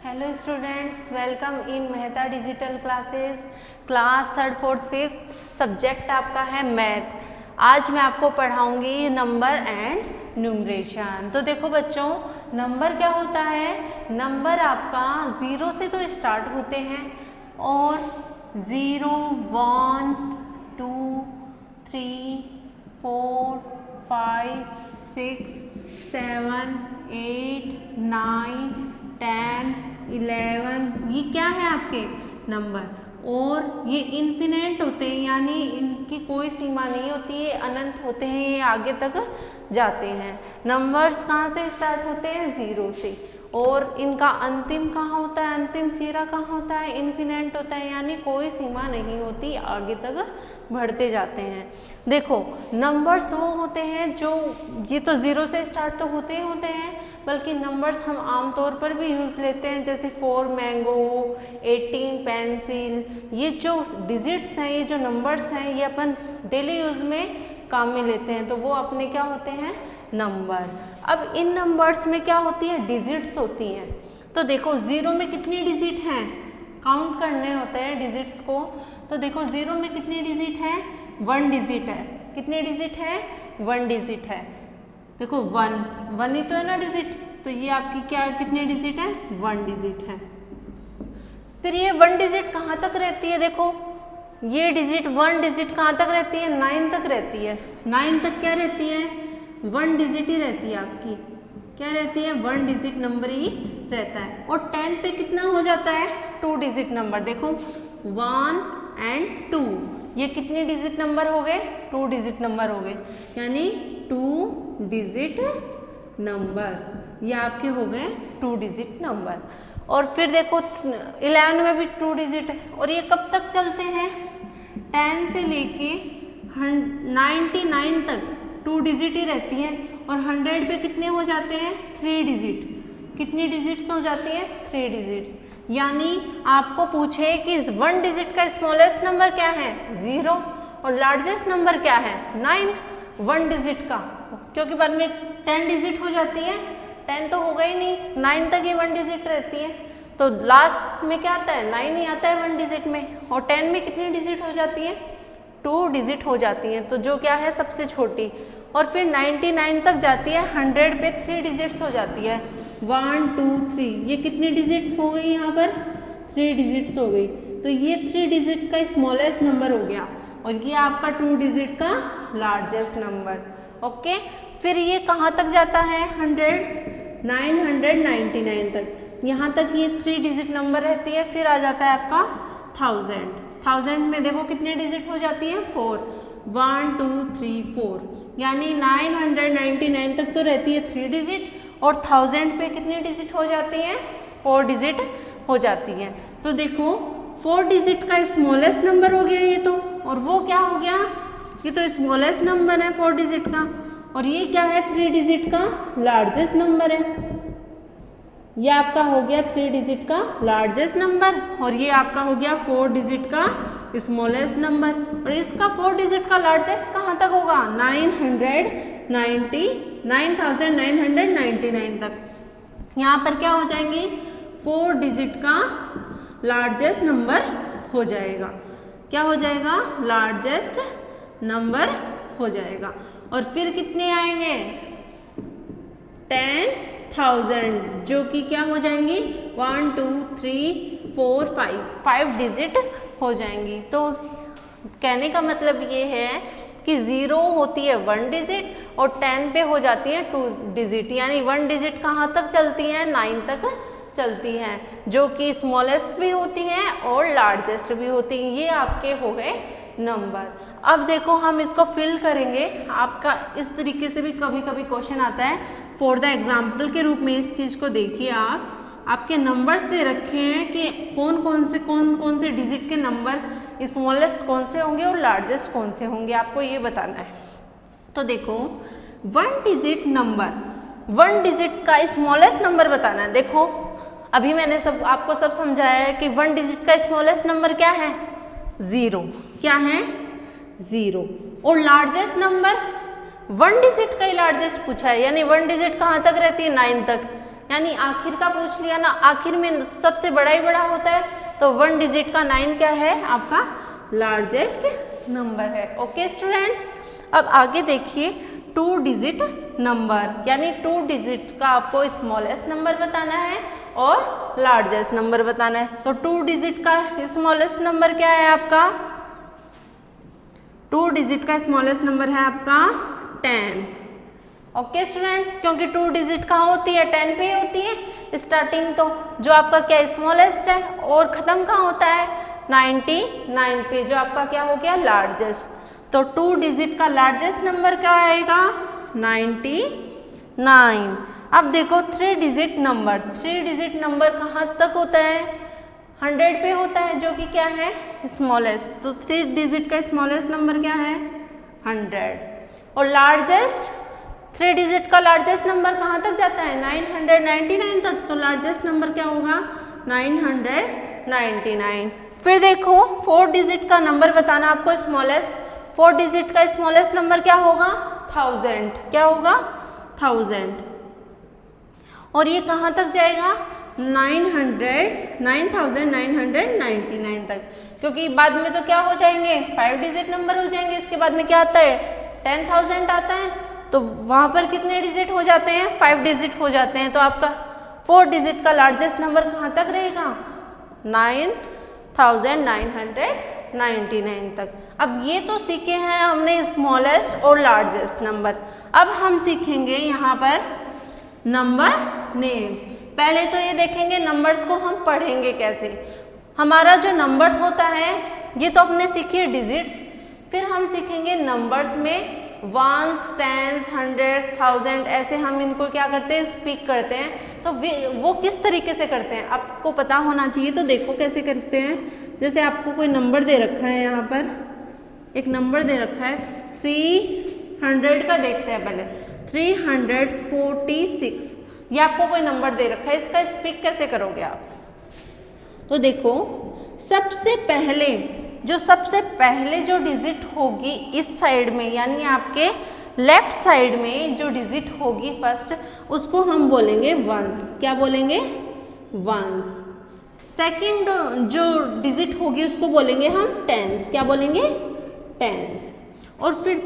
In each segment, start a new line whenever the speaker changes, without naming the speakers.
Hello students, welcome in Mehta digital classes class 3rd 4th 5th। Subject आपका है math. आज मैं आपको पढ़ाऊंगी नंबर एंड न्यूमरेशन। तो देखो बच्चों, नंबर क्या होता है? नंबर आपका 0 से तो स्टार्ट होते हैं और 0, 1, 2, 3, 4, 5, 6, 7, 8, 9, 10, 11, ये क्या है आपके नंबर। और ये इन्फिनेट होते हैं, यानी इनकी कोई सीमा नहीं होती है, अनंत होते हैं, ये आगे तक जाते हैं। नंबर्स कहाँ से स्टार्ट होते हैं? 0 से। और इनका अंतिम कहाँ होता है? अंतिम सिरा कहाँ होता है? इन्फिनेट होता है, यानी कोई सीमा नहीं होती, आगे तक बढ़ते जाते हैं। देखो, नंबर्स वो होते हैं जो, ये तो 0 से स्टार्ट तो होते ही होते हैं, बल्कि नंबर्स हम आमतौर पर भी यूज़ लेते हैं, जैसे 4 मैंगो, 18 पेंसिल। ये जो डिजिट्स हैं, ये जो नंबर्स हैं, ये अपन डेली यूज़ में काम में लेते हैं, तो वो अपने क्या होते हैं? नंबर। अब इन नंबर्स में क्या होती है? डिजिट्स होती हैं। तो देखो 0 में कितनी डिजिट हैं? काउंट करने होते हैं डिजिट्स को। तो देखो 0 में कितनी डिजिट है? 1 डिजिट है। कितनी डिजिट है? 1 डिजिट है। देखो 1 ही तो है ना डिजिट, तो ये आपकी क्या, कितनी डिजिट है? 1 डिजिट है। फिर ये 1 डिजिट कहाँ तक रहती है? देखो ये डिजिट 1 डिजिट कहाँ तक रहती है? 9 तक रहती है। 9 तक क्या रहती है? 1 डिजिट ही रहती है आपकी। क्या रहती है? 1 डिजिट नंबर ही रहता है। और 10 पे कितना हो जाता है? 2 डिजिट नंबर। देखो 1 and 2, ये कितने डिजिट नंबर हो गए? 2 डिजिट नंबर हो गए, यानी 2 डिजिट नंबर, ये आपके हो गए 2 डिजिट नंबर। और फिर देखो 11 में भी 2 डिजिट है। और ये कब तक चलते हैं? 10 से लेके 99 तक 2 डिजिट ही रहती है। और 100 पे कितने हो जाते हैं? 3 डिजिट। कितनी डिजिट्स हो जाती हैं? 3 डिजिट्स। यानी आपको पूछे कि 1 डिजिट का स्मॉलेस्ट नंबर क्या है? 0। और लार्जेस्ट नंबर क्या है? 9। 1 डिजिट का, क्योंकि बाद में 10 डिजिट हो जाती है, 10 तो होगा ही नहीं, 9 तक ही 1 डिजिट रहती है। तो लास्ट में क्या आता है? 9 ही आता है 1 डिजिट में। और 10 में कितनी डिजिट हो जाती है? 2 डिजिट हो जाती हैं, तो जो क्या है? सबसे छोटी। और फिर 99 तक जाती है, 100 पे 3 डिजिट्स हो जाती है। 1, 2, 3, ये कितनी डिजिट हो गई? यहाँ पर 3 डिजिट्स हो गई। तो ये 3 डिजिट का स्मॉलेस्ट नंबर हो गया, और ये आपका 2 डिजिट का लार्जेस्ट नंबर। ओके, फिर ये कहाँ तक जाता है? 100, 999 तक। यहाँ तक ये 3 डिजिट नंबर रहती है। फिर आ जाता है आपका 1000। 1000 में देखो कितनी डिजिट हो जाती है? 4। 1, 2, 3, 4, यानी 999 तक तो रहती है 3 डिजिट, और 1000 पे कितनी डिजिट हो जाती हैं? 4 डिजिट हो जाती हैं। तो देखो 4 डिजिट का स्मॉलेस्ट नंबर हो गया ये तो, और वो क्या हो गया? ये तो स्मॉलेस्ट नंबर है 4 डिजिट का, और ये क्या है? 3 डिजिट का लार्जेस्ट नंबर है। ये आपका हो गया 3 डिजिट का लार्जेस्ट नंबर, और ये आपका हो गया 4 डिजिट का स्मॉलेस्ट नंबर। और इसका 4 डिजिट का लार्जेस्ट कहाँ तक होगा? 9999 तक। यहाँ पर क्या हो जाएंगे? 4 डिजिट का लार्जेस्ट नंबर हो जाएगा। क्या हो जाएगा? लार्जेस्ट नंबर हो जाएगा। और फिर कितने आएंगे? 10,000, जो कि क्या हो जाएंगी? 1, 2, 3, 4, 5 डिजिट हो जाएंगी। तो कहने का मतलब ये है कि 0 होती है 1 डिजिट, और 10 पे हो जाती है 2 डिजिट, यानी 1 डिजिट कहाँ तक चलती हैं? 9 तक चलती हैं, जो कि स्मॉलेस्ट भी होती हैं और लार्जेस्ट भी होती हैं। ये आपके हो गए नंबर। अब देखो हम इसको फिल करेंगे। आपका इस तरीके से भी कभी कभी क्वेश्चन आता है, फॉर द एग्जाम्पल के रूप में इस चीज़ को देखिए। आपके नंबर्स दे रखे हैं कि कौन कौन से डिजिट के नंबर स्मॉलेस्ट कौन से होंगे और लार्जेस्ट कौन से होंगे, आपको ये बताना है। तो देखो 1 डिजिट नंबर, 1 डिजिट का स्मॉलेस्ट नंबर बताना है। देखो अभी मैंने आपको सब समझाया है कि 1 डिजिट का स्मॉलेस्ट नंबर क्या है? 0। क्या है? 0। और लार्जेस्ट नंबर 1 डिजिट का ही लार्जेस्ट पूछा है, यानी 1 डिजिट कहाँ तक रहती है? 9 तक। यानी आखिर का पूछ लिया ना, आखिर में सबसे बड़ा ही बड़ा होता है, तो 1 डिजिट का 9 क्या है आपका लार्जेस्ट नंबर है। ओके स्टूडेंट्स, अब आगे देखिए 2 डिजिट नंबर, यानी 2 डिजिट का आपको स्मॉलेस्ट नंबर बताना है और लार्जेस्ट नंबर बताना है। तो 2 डिजिट का स्मॉलेस्ट नंबर क्या है आपका, 2 डिजिट का स्मॉलेस्ट नंबर है आपका 10। ओके स्टूडेंट्स, क्योंकि 2 डिजिट कहाँ होती है, 10 पे होती है स्टार्टिंग, तो जो आपका क्या स्मॉलेस्ट है, और ख़त्म कहाँ होता है 99 पे, जो आपका क्या हो गया लार्जेस्ट। तो 2 डिजिट का लार्जेस्ट नंबर क्या आएगा 99। अब देखो 3 डिजिट नंबर, 3 डिजिट नंबर कहाँ तक होता है 100 पे होता है, जो कि क्या है स्मॉलेस्ट। तो 3 डिजिट का स्मॉलेस्ट नंबर क्या है 100। और लार्जेस्ट 3 डिजिट का लार्जेस्ट नंबर कहाँ तक जाता है 999 तक, तो लार्जेस्ट नंबर क्या होगा 999। फिर देखो 4 डिजिट का नंबर बताना आपको स्मॉलेस्ट, 4 डिजिट का स्मॉलेस्ट नंबर क्या होगा 1000, क्या होगा 1000। और ये कहाँ तक जाएगा 9999 तक, क्योंकि बाद में तो क्या हो जाएंगे 5 डिजिट नंबर हो जाएंगे, इसके बाद में क्या आता है 10,000 आता है, तो वहाँ पर कितने डिजिट हो जाते हैं 5 डिजिट हो जाते हैं। तो आपका 4 डिजिट का लार्जेस्ट नंबर कहाँ तक रहेगा 9999 तक। अब ये तो सीखे हैं हमने स्मॉलेस्ट और लार्जेस्ट नंबर। अब हम सीखेंगे यहाँ पर नंबर नेम। पहले तो ये देखेंगे नंबर्स को हम पढ़ेंगे कैसे। हमारा जो नंबर्स होता है ये तो अपने सीखिए डिजिट्स, फिर हम सीखेंगे नंबर्स में वंस, टेंस, हंड्रेड्स, थाउजेंड, ऐसे हम इनको क्या करते हैं स्पीक करते हैं। तो वो किस तरीके से करते हैं आपको पता होना चाहिए। तो देखो कैसे करते हैं, जैसे आपको कोई नंबर दे रखा है, यहाँ पर एक नंबर दे रखा है 300 का, देखते हैं पहले 346, ये आपको कोई नंबर दे रखा है, इसका स्पीक कैसे करोगे आप। तो देखो सबसे पहले जो डिजिट होगी इस साइड में, यानी आपके लेफ्ट साइड में जो डिजिट होगी फर्स्ट, उसको हम बोलेंगे वंस। क्या बोलेंगे वंस। सेकंड जो डिजिट होगी उसको बोलेंगे हम टेंस। क्या बोलेंगे टेंस। और फिर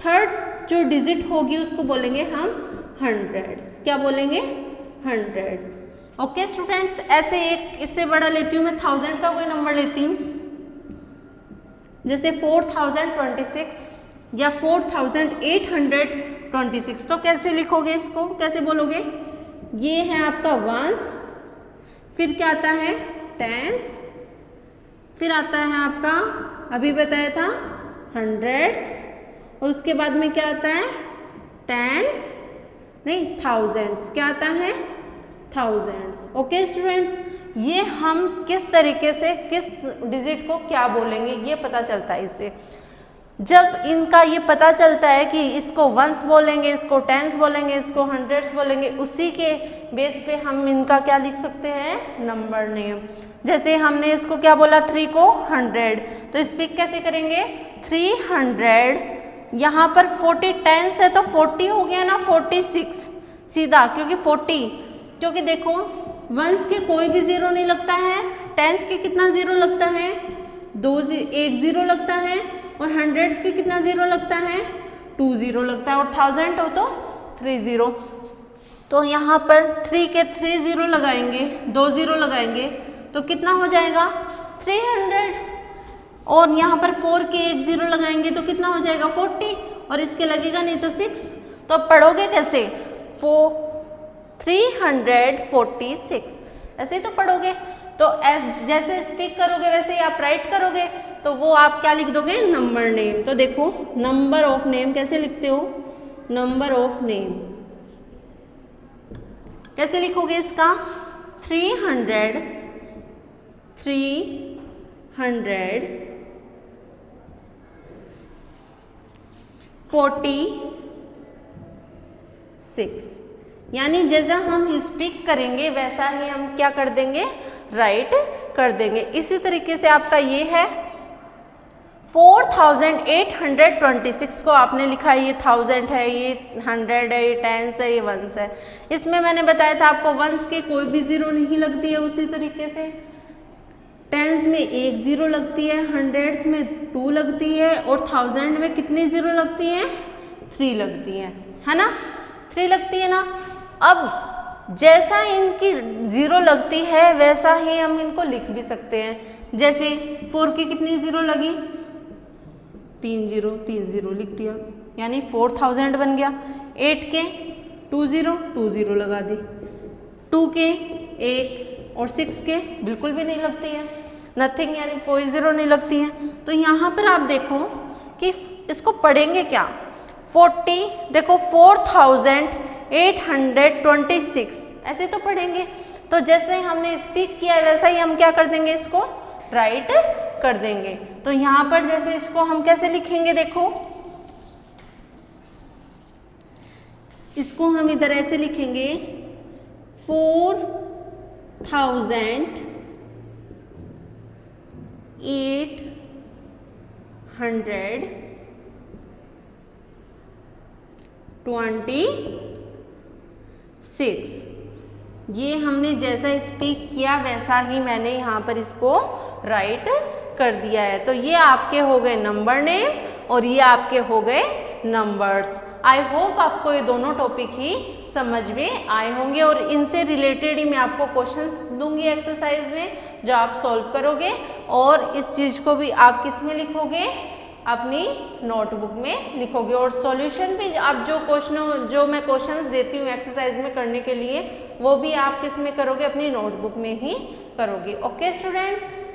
थर्ड जो डिजिट होगी उसको बोलेंगे हम हंड्रेड्स। क्या बोलेंगे हंड्रेड्स। ओके स्टूडेंट्स, ऐसे एक इससे बड़ा लेती हूँ मैं, 1000 का कोई नंबर लेती हूँ, जैसे 4026 या 4826। तो कैसे लिखोगे इसको, कैसे बोलोगे, ये है आपका वंस, फिर क्या आता है टेंस, फिर आता है आपका अभी बताया था हंड्रेड्स, और उसके बाद में क्या आता है थाउजेंड्स। क्या आता है थाउजेंड्स। ओके स्टूडेंट्स, ये हम किस तरीके से किस डिजिट को क्या बोलेंगे ये पता चलता है इससे। जब इनका ये पता चलता है कि इसको वंस बोलेंगे, इसको टेंस बोलेंगे, इसको हंड्रेड्स बोलेंगे, उसी के बेस पे हम इनका क्या लिख सकते हैं नंबर नेम। जैसे हमने इसको क्या बोला 3 को 100, तो स्पीक कैसे करेंगे 300। यहाँ पर 40 टेंस है तो 40 हो गया ना 46 सीधा, क्योंकि देखो वंस के कोई भी जीरो नहीं लगता है, टेंस के कितना जीरो लगता है 1 जीरो लगता है, और हंड्रेड्स के कितना जीरो लगता है 2 जीरो लगता है, और 1000 हो तो 3 जीरो। तो यहाँ पर 3 के 3 जीरो लगाएंगे, 2 जीरो लगाएंगे तो कितना हो जाएगा 300, और यहाँ पर 4 के 1 जीरो लगाएंगे तो कितना हो जाएगा 40, और इसके लगेगा नहीं तो 6। तो अब पढ़ोगे कैसे 346, ऐसे तो पढ़ोगे। तो जैसे स्पीक करोगे वैसे ही आप राइट करोगे, तो वो आप क्या लिख दोगे नंबर नेम। तो देखो नंबर ऑफ नेम कैसे लिखते हो, नंबर ऑफ नेम कैसे लिखोगे इसका 300 46, यानी जैसा हम स्पीक करेंगे वैसा ही हम क्या कर देंगे राइट कर देंगे। इसी तरीके से आपका ये है 4826 को आपने लिखा है, ये 1000 है, ये 100 है, ये टेंस है, ये वंस है। इसमें मैंने बताया था आपको वंस के कोई भी जीरो नहीं लगती है, उसी तरीके से टेंस में एक जीरो लगती है, हंड्रेड्स में 2 लगती है और 1000 में कितनी जीरो लगती हैं? 3 लगती है ना? 3 लगती है ना। अब जैसा इनकी जीरो लगती है वैसा ही हम इनको लिख भी सकते हैं। जैसे 4 की कितनी जीरो लगी? 3 जीरो लिख दिया, यानी 4000 बन गया। 8 के 2 जीरो लगा दी, 2 के 1 और 6 के बिल्कुल भी नहीं लगती है, नथिंग, यानी कोई जीरो नहीं लगती है। तो यहाँ पर आप देखो कि इसको पढ़ेंगे क्या? 40 देखो 4826 ऐसे तो पढ़ेंगे। तो जैसे हमने स्पीक किया वैसा ही हम क्या कर देंगे, इसको राइट कर देंगे। तो यहाँ पर जैसे इसको हम कैसे लिखेंगे, देखो इसको हम इधर ऐसे लिखेंगे 4826, ये हमने जैसा स्पीक किया वैसा ही मैंने यहाँ पर इसको राइट कर दिया है। तो ये आपके हो गए नंबर नेम और ये आपके हो गए नंबर्स। आई होप आपको ये दोनों टॉपिक ही समझ में आए होंगे और इनसे रिलेटेड ही मैं आपको क्वेश्चंस दूंगी एक्सरसाइज में, जो आप सॉल्व करोगे और इस चीज़ को भी आप किस में लिखोगे? अपनी नोटबुक में लिखोगे। और सॉल्यूशन भी आप जो मैं क्वेश्चंस देती हूँ एक्सरसाइज में करने के लिए, वो भी आप किस में करोगे? अपनी नोटबुक में ही करोगे। Okay students.